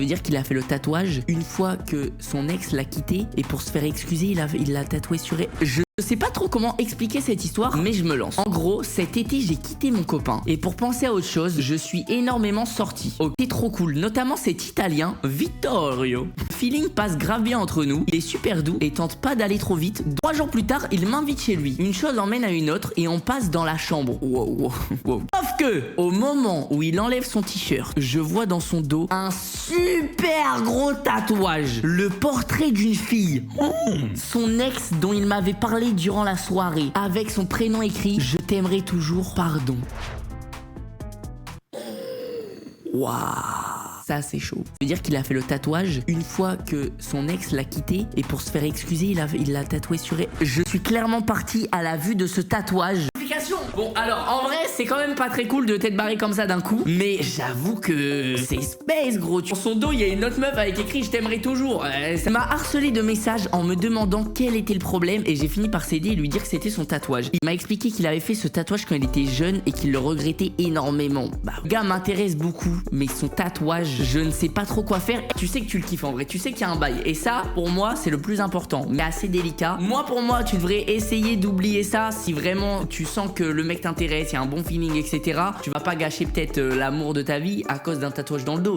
veut dire qu'il a fait le tatouage une fois que son ex l'a quitté et pour se faire excuser, il l'a tatoué sur elle. Je sais pas trop comment expliquer cette histoire, mais je me lance. En gros, cet été, j'ai quitté mon copain et pour penser à autre chose, je suis énormément sorti. Ok, trop cool, notamment cet Italien, Vittorio. Le feeling passe grave bien entre nous, il est super doux et tente pas d'aller trop vite. 3 jours plus tard, il m'invite chez lui. Une chose emmène à une autre et on passe dans la chambre. Wow. Sauf que, au moment où il enlève son t-shirt, je vois dans son dos un super gros tatouage. Le portrait d'une fille. Son ex dont il m'avait parlé durant la soirée, avec son prénom écrit « Je t'aimerai toujours, pardon ». Waouh, ça c'est chaud. Ça veut dire qu'il a fait le tatouage une fois que son ex l'a quitté et pour se faire excuser, il l'a tatoué sur elle. Je suis clairement parti à la vue de ce tatouage. Bon alors en vrai c'est quand même pas très cool de t'être barré comme ça d'un coup, mais j'avoue que c'est space gros. Dans son dos il y a une autre meuf avec écrit je t'aimerai toujours. Ça m'a harcelé de messages en me demandant quel était le problème et j'ai fini par céder et lui dire que c'était son tatouage. Il m'a expliqué qu'il avait fait ce tatouage quand il était jeune et qu'il le regrettait énormément. Bah le gars m'intéresse beaucoup, mais son tatouage je ne sais pas trop quoi faire. Tu sais que tu le kiffes en vrai, tu sais qu'il y a un bail et ça pour moi c'est le plus important, mais assez délicat. Pour moi tu devrais essayer d'oublier ça si vraiment tu sens que le mec t'intéresse, il y a un bon feeling etc. Tu vas pas gâcher peut-être l'amour de ta vie à cause d'un tatouage dans le dos.